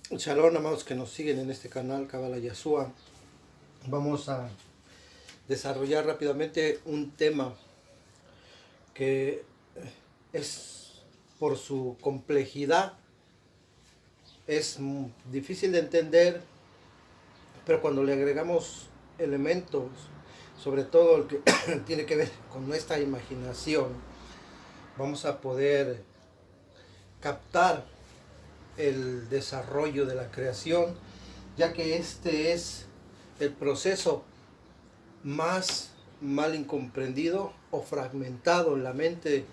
Shalom, amados que nos siguen en este canal Kabbalah Yashua. Vamos a desarrollar rápidamente un tema que es, por su complejidad, es difícil de entender, pero cuando le agregamos elementos, sobre todo el que tiene que ver con nuestra imaginación, vamos a poder captar el desarrollo de la creación, ya que este es el proceso más mal incomprendido o fragmentado en la mente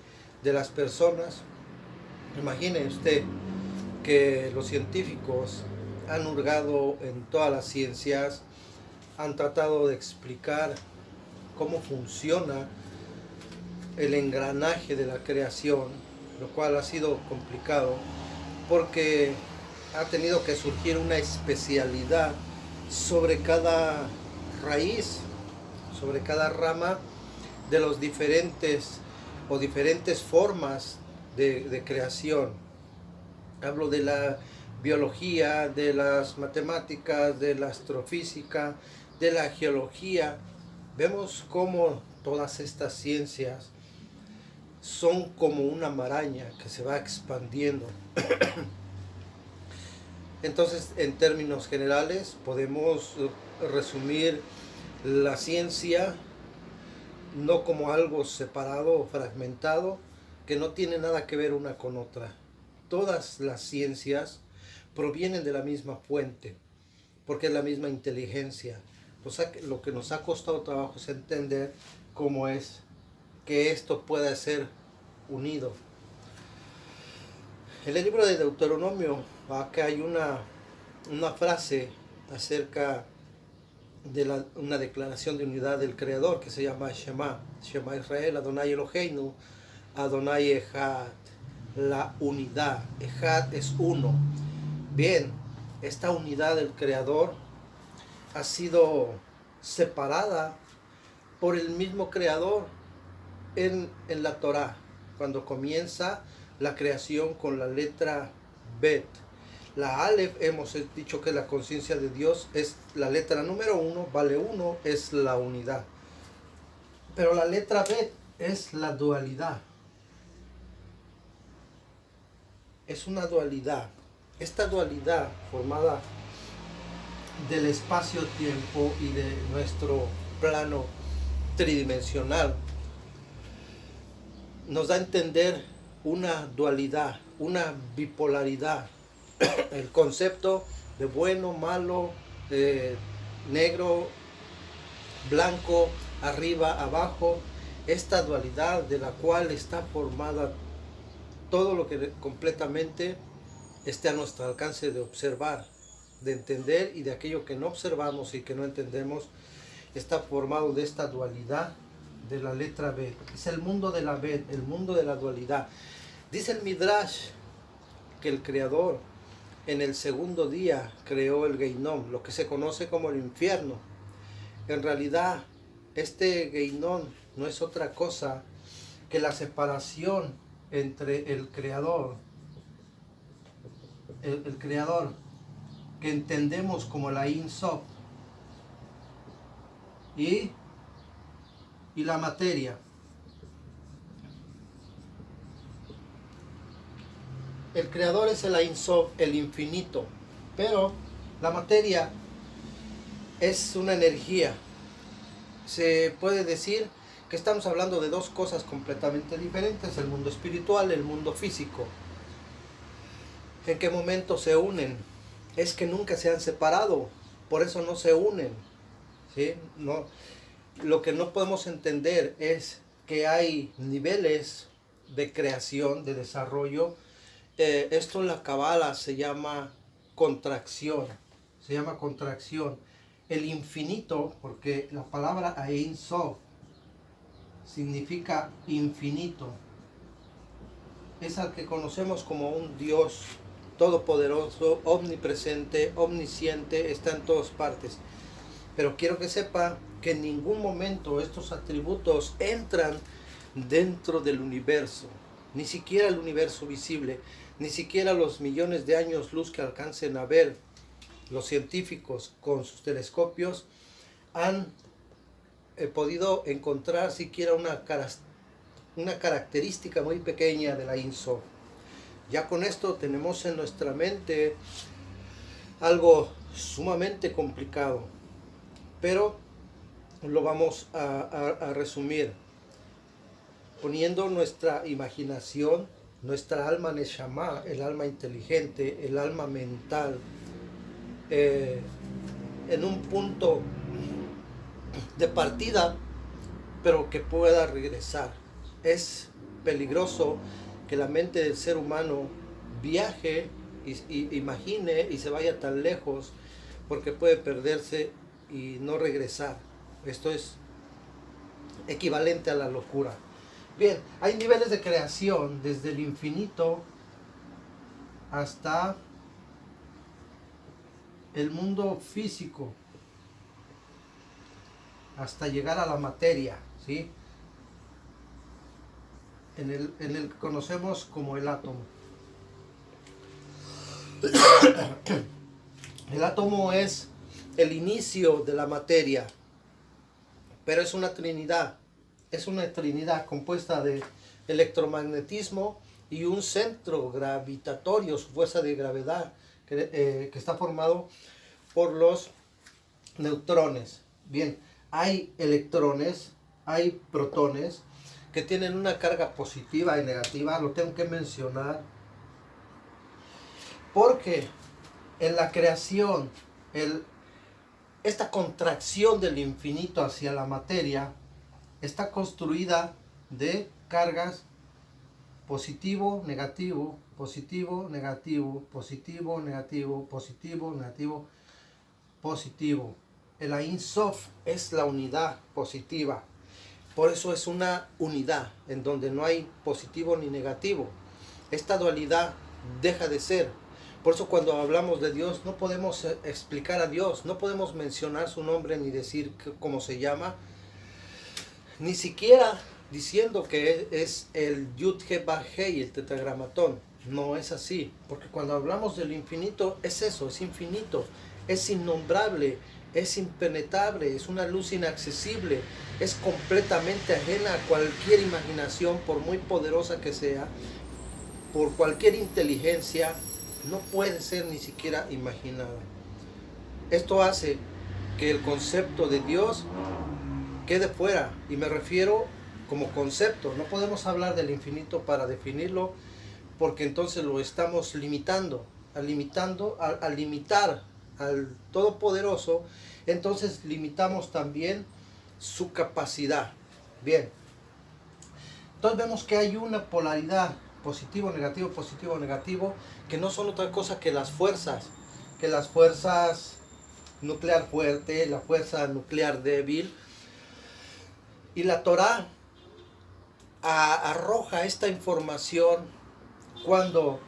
de las personas. Imagine usted que los científicos han hurgado en todas las ciencias, han tratado de explicar cómo funciona el engranaje de la creación, lo cual ha sido complicado porque ha tenido que surgir una especialidad sobre cada raíz, sobre cada rama de los diferentes o diferentes formas de creación. Hablo de la biología, de las matemáticas, de la astrofísica, de la geología. Vemos cómo todas estas ciencias son como una maraña que se va expandiendo. Entonces, en términos generales, podemos resumir la ciencia no como algo separado o fragmentado, que no tiene nada que ver una con otra. Todas las ciencias provienen de la misma fuente, porque es la misma inteligencia. O sea, lo que nos ha costado trabajo es entender cómo es que esto pueda ser unido. En el libro de Deuteronomio, acá hay una frase acerca de una declaración de unidad del Creador que se llama Shema Israel, Adonai Eloheinu, Adonai Echad, la unidad. Echad es uno. Bien, esta unidad del Creador ha sido separada por el mismo Creador en la Torá, cuando comienza la creación con la letra Bet. La Aleph, hemos dicho que la conciencia de Dios es la letra número 1, vale 1, es la unidad. Pero la letra Bet es la dualidad. Es una dualidad. Esta dualidad formada del espacio-tiempo y de nuestro plano tridimensional nos da a entender una dualidad, una bipolaridad. El concepto de bueno, malo, negro, blanco, arriba, abajo, esta dualidad de la cual está formada todo lo que completamente esté a nuestro alcance de observar, de entender, y de aquello que no observamos y que no entendemos, está formado de esta dualidad de la letra B. Es el mundo de la B, el mundo de la dualidad. Dice el Midrash que el Creador en el segundo día creó el Geinom, lo que se conoce como el infierno. En realidad, este Geinom no es otra cosa que la separación entre el Creador, el Creador que entendemos como la Ein Sof, y la materia. El Creador es el Ein Sof, el infinito, pero la materia es una energía. Se puede decir que estamos hablando de dos cosas completamente diferentes: el mundo espiritual, el mundo físico. ¿En qué momento se unen? Es que nunca se han separado, por eso no se unen, ¿sí? No, lo que no podemos entender es que hay niveles de creación, de desarrollo. Esto en la Kabbalah se llama contracción. Se llama contracción. El infinito, porque la palabra Ein Sof significa infinito, es al que conocemos como un Dios todopoderoso, omnipresente, omnisciente, está en todas partes. Pero quiero que sepa que en ningún momento estos atributos entran dentro del universo, ni siquiera el universo visible. Ni siquiera los millones de años luz que alcancen a ver los científicos con sus telescopios han podido encontrar siquiera una característica muy pequeña de la Ein Sof. Ya con esto tenemos en nuestra mente algo sumamente complicado, pero lo vamos a resumir poniendo nuestra imaginación, nuestra alma neshama, el alma inteligente, el alma mental, en un punto de partida, pero que pueda regresar. Es peligroso que la mente del ser humano viaje y imagine y se vaya tan lejos, porque puede perderse y no regresar. Esto es equivalente a la locura. Bien, hay niveles de creación desde el infinito hasta el mundo físico, hasta llegar a la materia, ¿sí? En el que conocemos como el átomo. El átomo es el inicio de la materia, pero es una trinidad compuesta de electromagnetismo y un centro gravitatorio, su fuerza de gravedad, que está formado por los neutrones. Bien, hay electrones, hay protones que tienen una carga positiva y negativa, lo tengo que mencionar, porque en la creación, esta contracción del infinito hacia la materia está construida de cargas positivo, negativo, positivo, negativo, positivo, negativo, positivo, negativo, positivo. El Ein Sof es la unidad positiva. Por eso es una unidad en donde no hay positivo ni negativo. Esta dualidad deja de ser. Por eso cuando hablamos de Dios no podemos explicar a Dios, no podemos mencionar su nombre ni decir cómo se llama, ni siquiera diciendo que es el Yud-He-Ba-Hei, el tetragramatón. No es así, porque cuando hablamos del infinito es eso, es infinito, es innombrable, es impenetrable, es una luz inaccesible, es completamente ajena a cualquier imaginación, por muy poderosa que sea, por cualquier inteligencia, no puede ser ni siquiera imaginada. Esto hace que el concepto de Dios quede fuera, y me refiero como concepto. No podemos hablar del infinito para definirlo, porque entonces lo estamos limitando. Al limitar al Todopoderoso, entonces limitamos también su capacidad. Bien, entonces vemos que hay una polaridad, positivo, negativo, que no son otra cosa que las fuerzas nuclear fuerte, la fuerza nuclear débil. Y la Torá arroja esta información cuando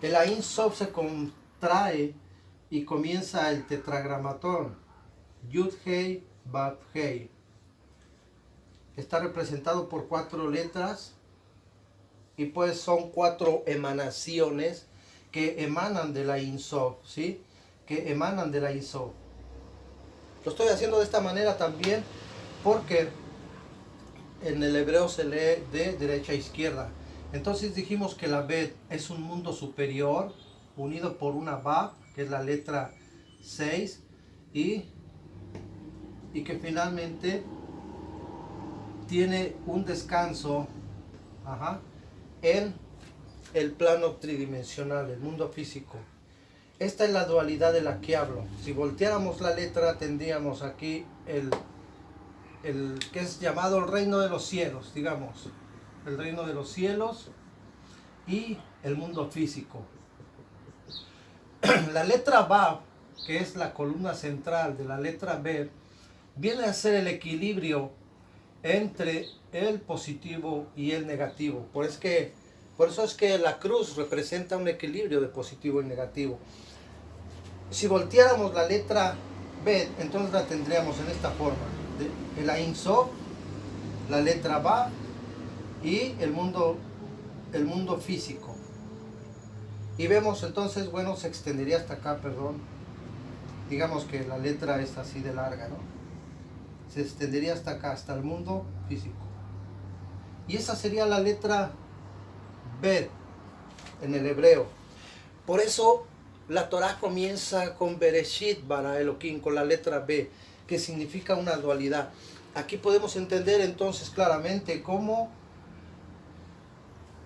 el Ein Sof se contrae y comienza el tetragramatón, Yud-Hei, Vav-Hei. Está representado por 4 letras y pues son 4 emanaciones que emanan de la Ein Sof, ¿sí? Que emanan de la Ein Sof. Lo estoy haciendo de esta manera también porque en el hebreo se lee de derecha a izquierda. Entonces dijimos que la Bet es un mundo superior unido por una Vav, que es la letra 6, y que finalmente tiene un descanso en el plano tridimensional, el mundo físico. Esta es la dualidad de la que hablo. Si volteáramos la letra, tendríamos aquí el que es llamado el reino de los cielos, digamos, el reino de los cielos y el mundo físico. La letra Vav, que es la columna central de la letra B, viene a ser el equilibrio entre el positivo y el negativo. Por eso es que la cruz representa un equilibrio de positivo y negativo. Si volteáramos la letra B, entonces la tendríamos en esta forma: el Ein Sof, la letra Vav y el mundo físico. Y vemos entonces, bueno, se extendería hasta acá, perdón. Digamos que la letra es así de larga, ¿no? Se extendería hasta acá, hasta el mundo físico. Y esa sería la letra Bet en el hebreo. Por eso la Torah comienza con Bereshit bara Elohim, con la letra B, que significa una dualidad. Aquí podemos entender entonces claramente cómo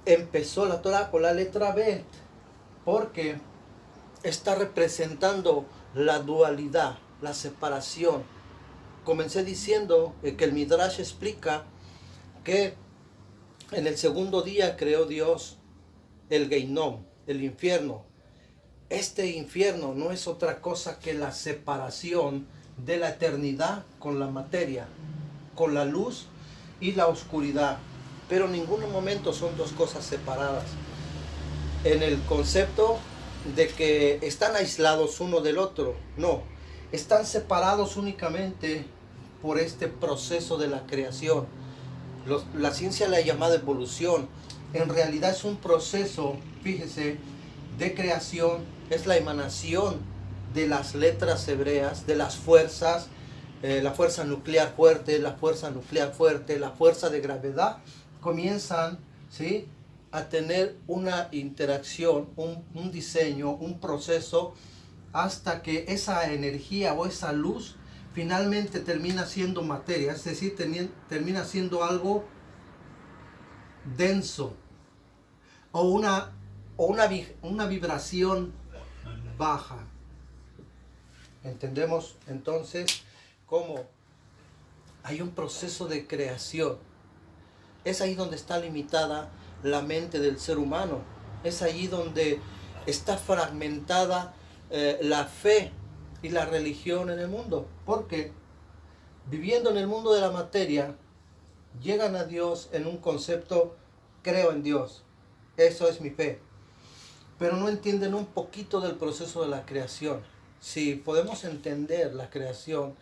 empezó la Torah con la letra Bet, porque está representando la dualidad, la separación. Comencé diciendo que el Midrash explica que en el segundo día creó Dios el Geinom, el infierno. Este infierno no es otra cosa que la separación de la eternidad con la materia, con la luz y la oscuridad. Pero en ningún momento son dos cosas separadas. En el concepto de que están aislados uno del otro, no. Están separados únicamente por este proceso de la creación. La ciencia la ha llamado evolución. En realidad es un proceso, fíjese, de creación. Es la emanación de las letras hebreas, de las fuerzas, la fuerza nuclear fuerte, la fuerza nuclear fuerte, la fuerza de gravedad, comienzan, ¿sí?, a tener una interacción, un diseño, un proceso, hasta que esa energía o esa luz finalmente termina siendo materia, es decir, termina siendo algo denso o una vibración baja. Entendemos entonces cómo hay un proceso de creación. Es ahí donde está limitada la mente del ser humano. Es ahí donde está fragmentada la fe y la religión en el mundo. Porque viviendo en el mundo de la materia, llegan a Dios en un concepto, creo en Dios. Eso es mi fe. Pero no entienden un poquito del proceso de la creación. Si podemos entender la creación,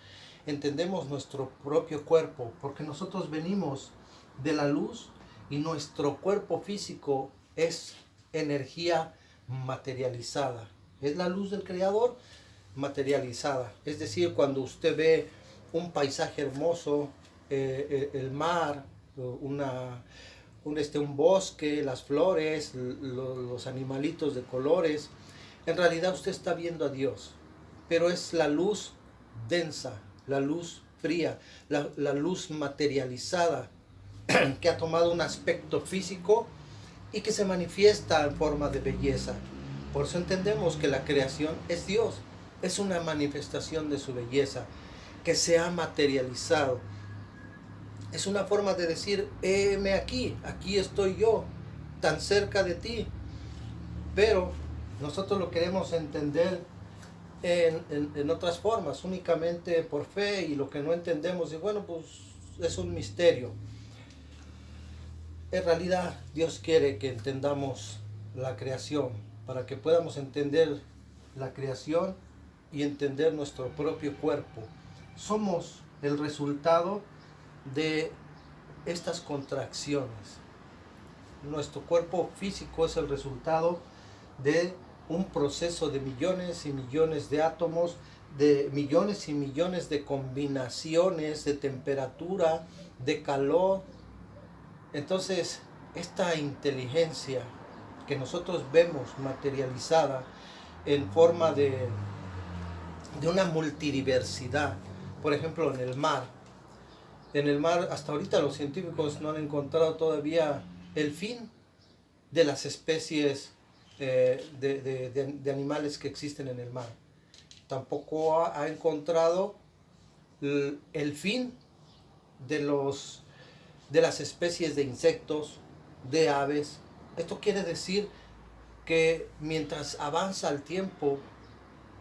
entendemos nuestro propio cuerpo, porque nosotros venimos de la luz y nuestro cuerpo físico es energía materializada. Es la luz del Creador materializada. Es decir, cuando usted ve un paisaje hermoso, el mar, un bosque, las flores, los animalitos de colores, en realidad usted está viendo a Dios, pero es la luz densa, la luz fría, la luz materializada que ha tomado un aspecto físico y que se manifiesta en forma de belleza. Por eso entendemos que la creación es Dios, es una manifestación de su belleza que se ha materializado. Es una forma de decir, heme aquí, aquí estoy yo, tan cerca de ti. Pero nosotros lo queremos entender en otras formas, únicamente por fe, y lo que no entendemos, y bueno, pues es un misterio. En realidad Dios quiere que entendamos la creación, para que podamos entender la creación y entender nuestro propio cuerpo. Somos el resultado de estas contracciones. Nuestro cuerpo físico es el resultado de un proceso de millones y millones de átomos, de millones y millones de combinaciones de temperatura, de calor. Entonces, esta inteligencia que nosotros vemos materializada en forma de una multidiversidad, por ejemplo, en el mar. En el mar, hasta ahorita los científicos no han encontrado todavía el fin de las especies de animales que existen en el mar. Tampoco ha encontrado el fin de las especies de insectos, de aves. Esto quiere decir que mientras avanza el tiempo,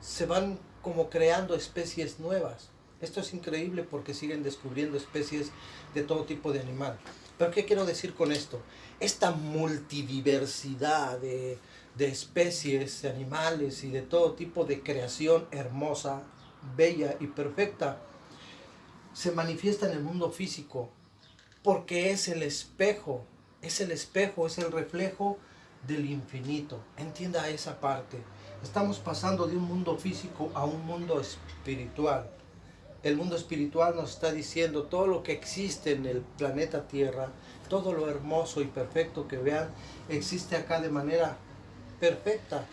se van como creando especies nuevas. Esto es increíble porque siguen descubriendo especies de todo tipo de animal. ¿Pero qué quiero decir con esto? Esta multidiversidad de especies, de animales y de todo tipo de creación hermosa, bella y perfecta, se manifiesta en el mundo físico porque es el espejo, es el reflejo del infinito. Entienda esa parte. Estamos pasando de un mundo físico a un mundo espiritual. El mundo espiritual nos está diciendo todo lo que existe en el planeta Tierra, todo lo hermoso y perfecto que vean, existe acá de manera perfecta.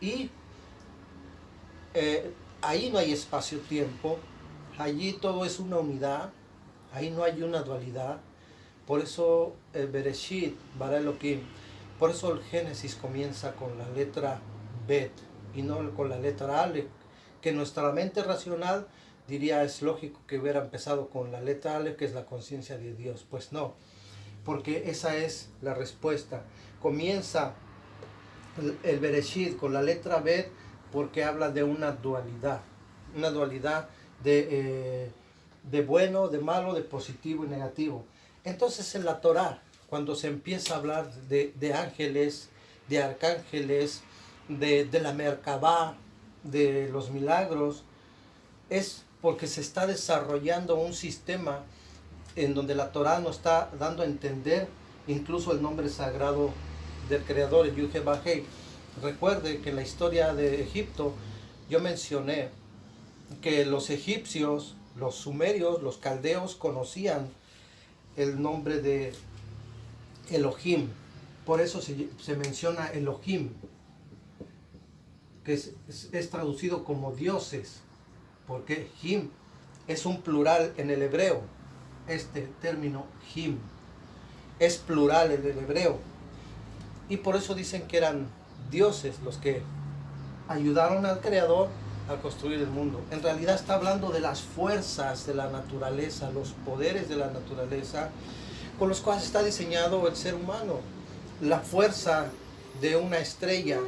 Y ahí no hay espacio-tiempo, allí todo es una unidad, ahí no hay una dualidad. Por eso el Bereshit, Bara Elohim, por eso el Génesis comienza con la letra Bet y no con la letra Aleph, que nuestra mente racional diría es lógico que hubiera empezado con la letra Aleph, que es la conciencia de Dios. Pues no, porque esa es la respuesta. Comienza el Bereshit con la letra Bet porque habla de una dualidad de bueno, de malo, de positivo y negativo. Entonces en la Torá, cuando se empieza a hablar de ángeles, de arcángeles, de la Merkabá, de los milagros, es porque se está desarrollando un sistema en donde la Torá nos está dando a entender incluso el nombre sagrado del Creador, el Yud-Heh-Vah-Heh. Recuerde que en la historia de Egipto yo mencioné que los egipcios, los sumerios, los caldeos conocían el nombre de Elohim. Por eso se menciona Elohim, que es traducido como dioses, porque Him es un plural en el hebreo. Este término Him es plural en el hebreo. Y por eso dicen que eran dioses los que ayudaron al Creador a construir el mundo. En realidad está hablando de las fuerzas de la naturaleza, los poderes de la naturaleza con los cuales está diseñado el ser humano. La fuerza de una estrella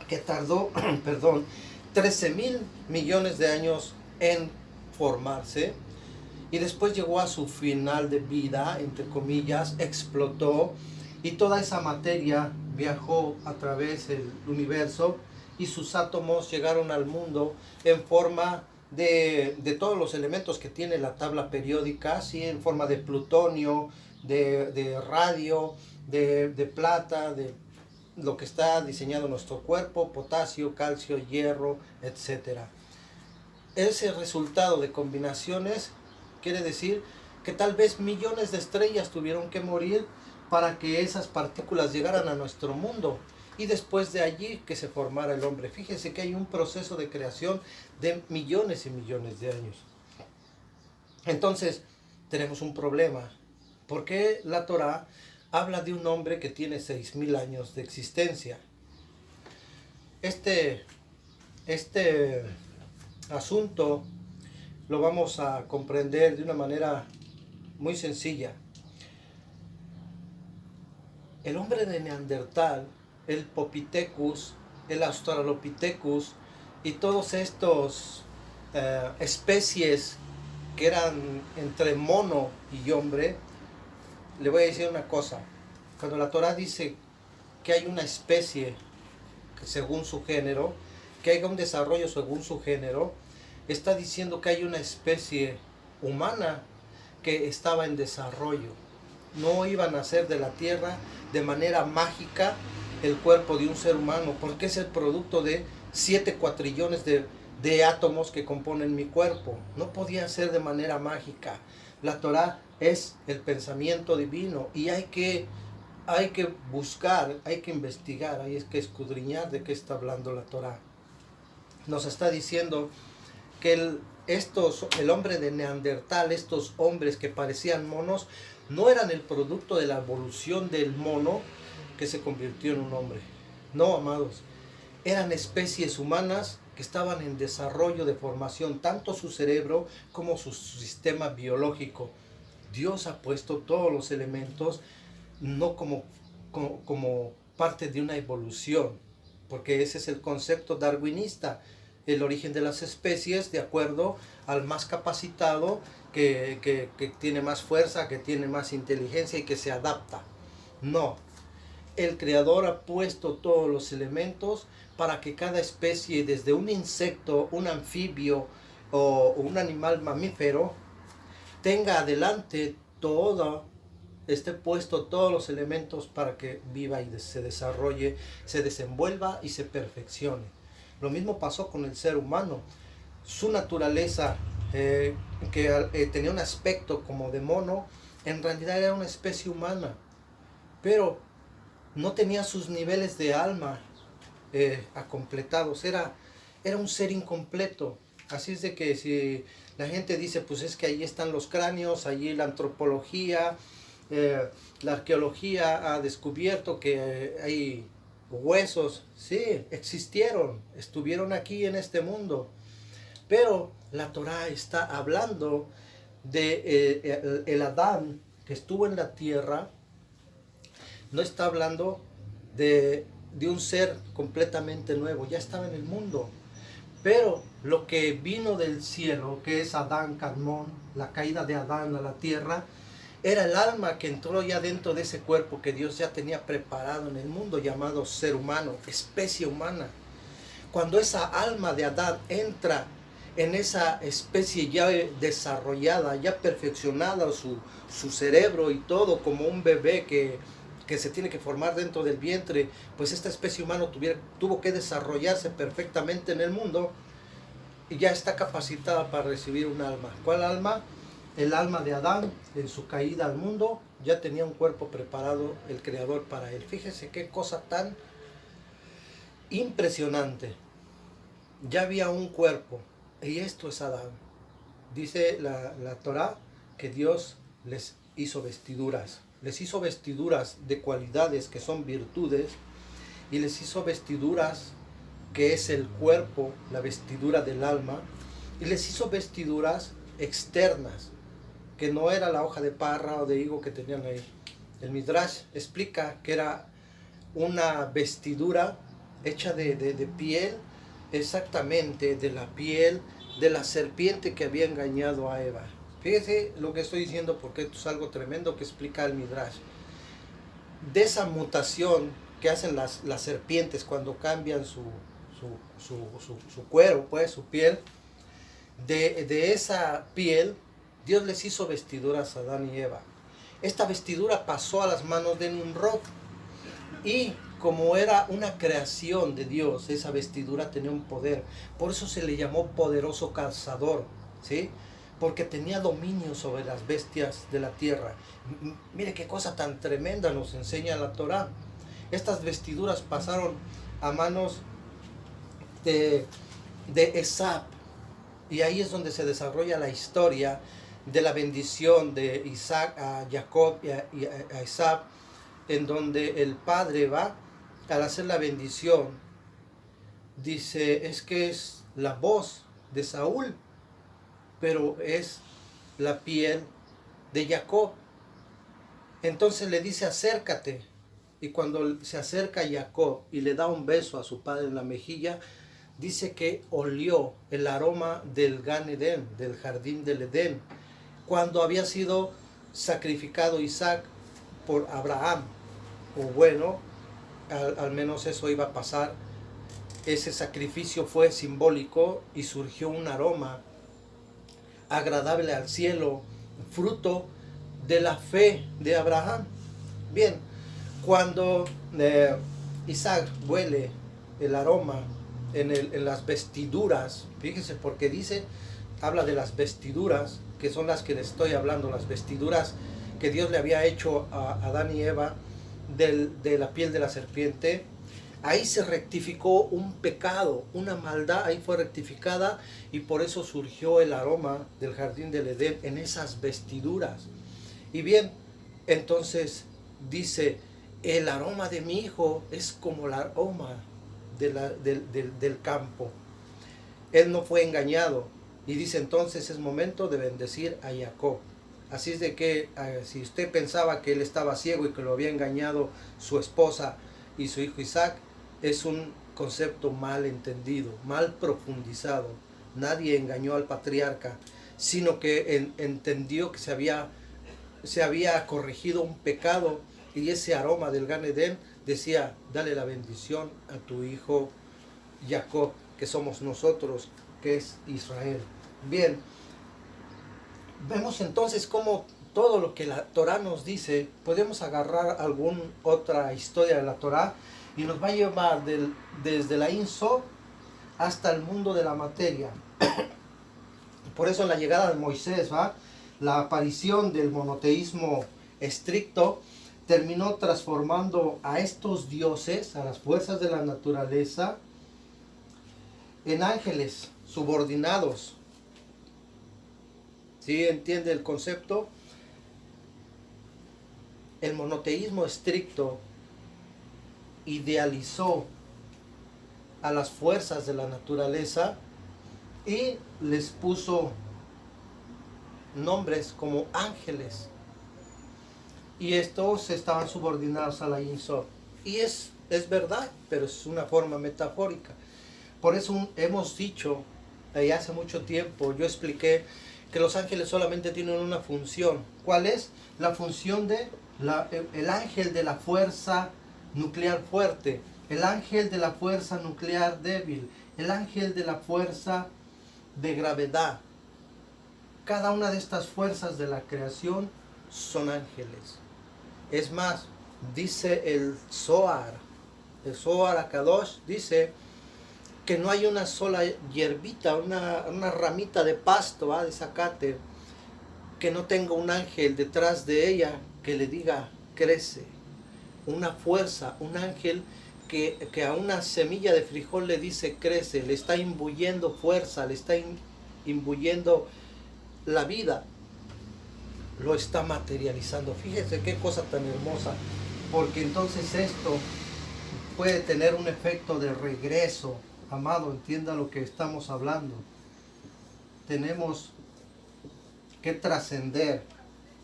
que tardó, 13.000 millones de años en formarse y después llegó a su final de vida, entre comillas, explotó y toda esa materia viajó a través del universo y sus átomos llegaron al mundo en forma de todos los elementos que tiene la tabla periódica, ¿sí? En forma de plutonio, de radio, de plata, de lo que está diseñado nuestro cuerpo, potasio, calcio, hierro, etc. Ese resultado de combinaciones quiere decir que tal vez millones de estrellas tuvieron que morir para que esas partículas llegaran a nuestro mundo y después de allí que se formara el hombre. Fíjense que hay un proceso de creación de millones y millones de años. Entonces, tenemos un problema. ¿Por qué la Torá habla de un hombre que tiene 6.000 años de existencia? Este asunto lo vamos a comprender de una manera muy sencilla. El hombre de Neandertal, el Popithecus, el Australopithecus y todos estos especies que eran entre mono y hombre, le voy a decir una cosa. Cuando la Torá dice que hay una especie según su género, que haya un desarrollo según su género, está diciendo que hay una especie humana que estaba en desarrollo. No iba a nacer de la tierra de manera mágica el cuerpo de un ser humano, porque es el producto de 7 cuatrillones de átomos que componen mi cuerpo. No podía ser de manera mágica. La Torá es el pensamiento divino y hay que buscar, hay que investigar, hay que escudriñar de qué está hablando la Torá. Nos está diciendo que el hombre de Neandertal, estos hombres que parecían monos, no eran el producto de la evolución del mono que se convirtió en un hombre. No, amados, eran especies humanas que estaban en desarrollo de formación, tanto su cerebro como su sistema biológico. Dios ha puesto todos los elementos no como parte de una evolución, porque ese es el concepto darwinista, el origen de las especies de acuerdo al más capacitado, que tiene más fuerza, que tiene más inteligencia y que se adapta. No, el Creador ha puesto todos los elementos para que cada especie, desde un insecto, un anfibio o un animal mamífero, tenga adelante toda esté puesto todos los elementos para que viva y se desarrolle, se desenvuelva y se perfeccione. Lo mismo pasó con el ser humano. Su naturaleza, que tenía un aspecto como de mono, en realidad era una especie humana, pero no tenía sus niveles de alma completados, era un ser incompleto. Así es de que si la gente dice, pues es que allí están los cráneos, allí la antropología, la arqueología ha descubierto que hay huesos, sí, existieron, estuvieron aquí en este mundo, pero la Torá está hablando de el Adán que estuvo en la tierra, no está hablando de un ser completamente nuevo, ya estaba en el mundo. Pero lo que vino del cielo, que es Adán Kadmón, la caída de Adán a la tierra, era el alma que entró ya dentro de ese cuerpo que Dios ya tenía preparado en el mundo, llamado ser humano, especie humana. Cuando esa alma de Adán entra en esa especie ya desarrollada, ya perfeccionada, su cerebro y todo, como un bebé que se tiene que formar dentro del vientre, pues esta especie humana tuvo que desarrollarse perfectamente en el mundo y ya está capacitada para recibir un alma. ¿Cuál alma? El alma de Adán en su caída al mundo ya tenía un cuerpo preparado el Creador para él. Fíjese qué cosa tan impresionante. Ya había un cuerpo y esto es Adán. Dice la Torá que Dios les hizo vestiduras. Les hizo vestiduras de cualidades que son virtudes y les hizo vestiduras que es el cuerpo, la vestidura del alma, y les hizo vestiduras externas, que no era la hoja de parra o de higo que tenían ahí. El Midrash explica que era una vestidura hecha de piel, exactamente de la piel de la serpiente que había engañado a Eva. Fíjese lo que estoy diciendo porque esto es algo tremendo que explica el Midrash. De esa mutación que hacen las serpientes cuando cambian su cuero, pues su piel, de esa piel, Dios les hizo vestiduras a Adán y Eva. Esta vestidura pasó a las manos de Nimrod y como era una creación de Dios, esa vestidura tenía un poder. Por eso se le llamó poderoso cazador, ¿sí? Porque tenía dominio sobre las bestias de la tierra. Mire qué cosa tan tremenda nos enseña la Torá. Estas vestiduras pasaron a manos de Esab, y ahí es donde se desarrolla la historia de la bendición de Isaac a Jacob y a Esab, en donde el padre va al hacer la bendición, dice, es que es la voz de Saúl, pero es la piel de Jacob. Entonces le dice, acércate. Y cuando se acerca a Jacob y le da un beso a su padre en la mejilla, dice que olió el aroma del Gan Edén, del jardín del Edén, cuando había sido sacrificado Isaac por Abraham. O bueno, al menos eso iba a pasar. Ese sacrificio fue simbólico y surgió un aroma agradable al cielo, fruto de la fe de Abraham. Bien, cuando Isaac huele el aroma en las vestiduras, fíjense porque dice, habla de las vestiduras, que son las que le estoy hablando, las vestiduras que Dios le había hecho a Adán y Eva de la piel de la serpiente. Ahí se rectificó un pecado, una maldad, ahí fue rectificada y por eso surgió el aroma del jardín del Edén en esas vestiduras. Y bien, entonces dice, el aroma de mi hijo es como el aroma del campo. Él no fue engañado. Y dice, entonces es momento de bendecir a Jacob. Así es de que si usted pensaba que él estaba ciego y que lo había engañado su esposa y su hijo Isaac, es un concepto mal entendido, mal profundizado. Nadie engañó al patriarca, sino que entendió que se había corregido un pecado y ese aroma del Gan Edén decía, dale la bendición a tu hijo Jacob, que somos nosotros, que es Israel. Bien, vemos entonces cómo todo lo que la Torah nos dice, podemos agarrar alguna otra historia de la Torah y nos va a llevar desde la Ein Sof hasta el mundo de la materia. Por eso la llegada de Moisés, ¿va? La aparición del monoteísmo estricto terminó transformando a estos dioses, a las fuerzas de la naturaleza, en ángeles subordinados. ¿Sí entiende el concepto? El monoteísmo estricto idealizó a las fuerzas de la naturaleza y les puso nombres como ángeles. Y estos estaban subordinados a la Ein Sof. Y es verdad, pero es una forma metafórica. Por eso hemos dicho, hace mucho tiempo, yo expliqué que los ángeles solamente tienen una función. ¿Cuál es? La función de el ángel de la fuerza nuclear fuerte, el ángel de la fuerza nuclear débil, el ángel de la fuerza de gravedad. Cada una de estas fuerzas de la creación son ángeles. Es más, dice el Zohar HaKadosh, dice que no hay una sola hierbita, una ramita de pasto, de zacate, que no tenga un ángel detrás de ella que le diga crece. Una fuerza, un ángel que a una semilla de frijol le dice crece, le está imbuyendo fuerza, le está imbuyendo la vida, lo está materializando. Fíjense qué cosa tan hermosa, porque entonces esto puede tener un efecto de regreso. Amado, entienda lo que estamos hablando. Tenemos que trascender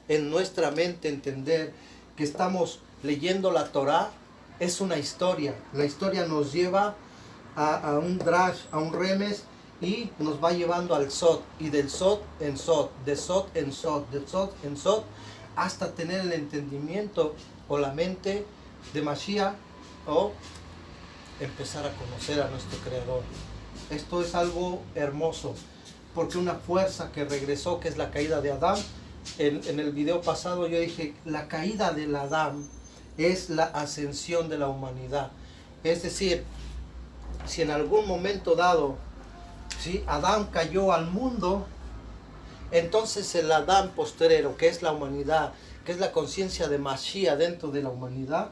en nuestra mente, entender que estamos leyendo la Torah, es una historia. La historia nos lleva a un drash, a un remes, y nos va llevando al Sot, y del Sot en Sot, de Sot en Sot, del Sot en Sot, hasta tener el entendimiento o la mente de Mashiach, o empezar a conocer a nuestro Creador. Esto es algo hermoso, porque una fuerza que regresó, que es la caída de Adán. En el video pasado yo dije, la caída del Adán es la ascensión de la humanidad. Es decir, si en algún momento dado, ¿sí?, Adán cayó al mundo, entonces el Adán postrero, que es la humanidad, que es la conciencia de Mashiach dentro de la humanidad,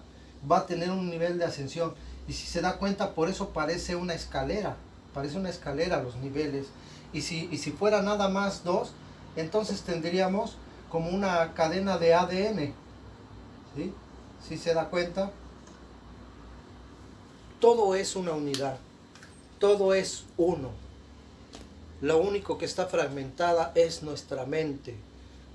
va a tener un nivel de ascensión. Y si se da cuenta, por eso parece una escalera los niveles. Y si fuera nada más dos, entonces tendríamos como una cadena de ADN. ¿Sí? ¿Sí se da cuenta? Todo es una unidad, todo es uno. Lo único que está fragmentada es nuestra mente.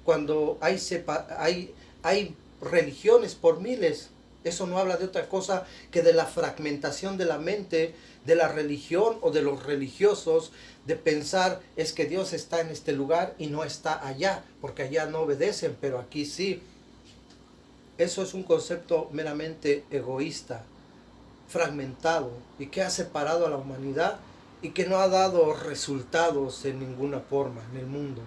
Cuando hay religiones por miles, eso no habla de otra cosa que de la fragmentación de la mente, de la religión o de los religiosos, de pensar es que Dios está en este lugar y no está allá, porque allá no obedecen, pero aquí sí. Eso es un concepto meramente egoísta, fragmentado, y que ha separado a la humanidad y que no ha dado resultados en ninguna forma en el mundo.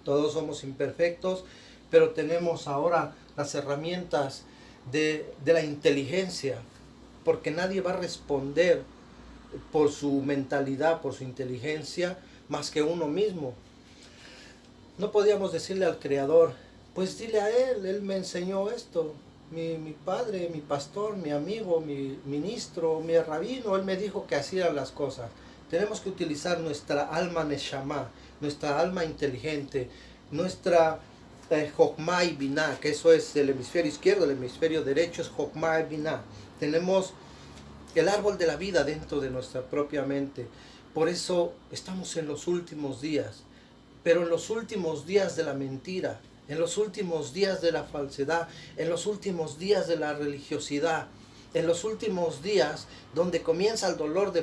Todos somos imperfectos, pero tenemos ahora las herramientas de la inteligencia, porque nadie va a responder por su mentalidad, por su inteligencia, más que uno mismo. No podíamos decirle al Creador, pues dile a Él me enseñó esto, mi padre, mi pastor, mi amigo, mi ministro, mi rabino, Él me dijo que así eran las cosas. Tenemos que utilizar nuestra alma neshama, nuestra alma inteligente, nuestra Jochma y Binah, que eso es el hemisferio izquierdo, el hemisferio derecho es Jochma y Binah. Tenemos el árbol de la vida dentro de nuestra propia mente. Por eso estamos en los últimos días, pero en los últimos días de la mentira, en los últimos días de la falsedad, en los últimos días de la religiosidad, en los últimos días donde comienza el dolor de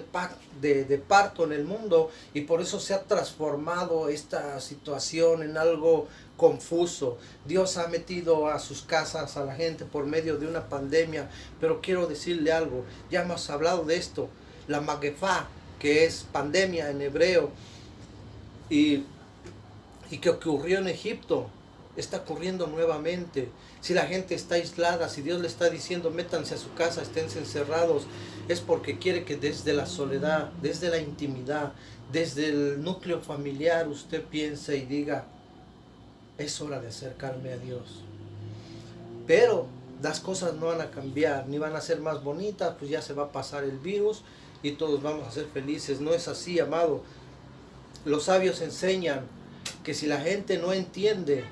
parto en el mundo, y por eso se ha transformado esta situación en algo confuso. Dios ha metido a sus casas a la gente por medio de una pandemia, pero quiero decirle algo, ya hemos hablado de esto, la Magefá, que es pandemia en hebreo, y que ocurrió en Egipto. está ocurriendo nuevamente. Si la gente está aislada, si Dios le está diciendo métanse a su casa, esténse encerrados, es porque quiere que desde la soledad, desde la intimidad, desde el núcleo familiar usted piense y diga, es hora de acercarme a Dios. Pero las cosas no van a cambiar, ni van a ser más bonitas, pues ya se va a pasar el virus y todos vamos a ser felices. No es así, amado. Los sabios enseñan que si la gente no entiende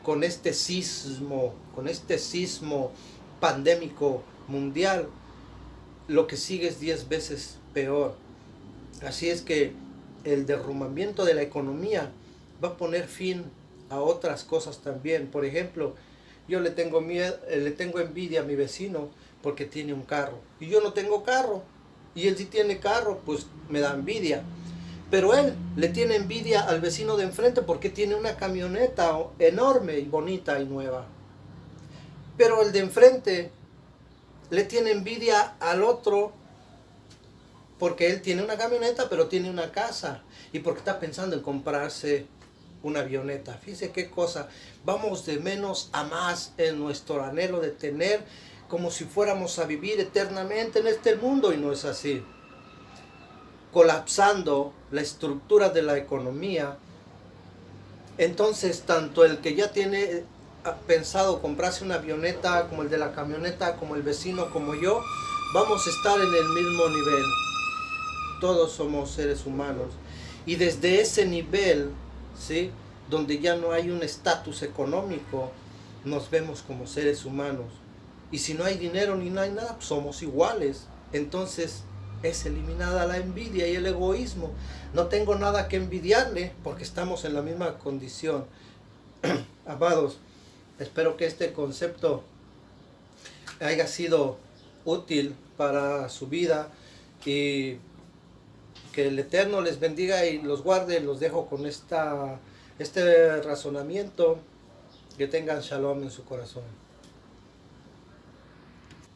con este sismo pandémico mundial, lo que sigue es 10 veces peor. Así es que el derrumbamiento de la economía va a poner fin a otras cosas también. Por ejemplo, yo le tengo envidia a mi vecino porque tiene un carro y yo no tengo carro, y él sí tiene carro, pues me da envidia. Pero él le tiene envidia al vecino de enfrente porque tiene una camioneta enorme y bonita y nueva. Pero el de enfrente le tiene envidia al otro porque él tiene una camioneta pero tiene una casa, y porque está pensando en comprarse una avioneta. Fíjese qué cosa, vamos de menos a más en nuestro anhelo de tener, como si fuéramos a vivir eternamente en este mundo, y no es así. Colapsando la estructura de la economía, entonces tanto el que ya tiene pensado comprarse una avioneta, como el de la camioneta, como el vecino, como yo, vamos a estar en el mismo nivel. Todos somos seres humanos, y desde ese nivel, ¿sí?, donde ya no hay un estatus económico, nos vemos como seres humanos. Y si no hay dinero ni no hay nada, pues somos iguales. Entonces es eliminada la envidia y el egoísmo. No tengo nada que envidiarle porque estamos en la misma condición. Amados, espero que este concepto haya sido útil para su vida, y que el Eterno les bendiga y los guarde. Los dejo con este razonamiento. Que tengan shalom en su corazón.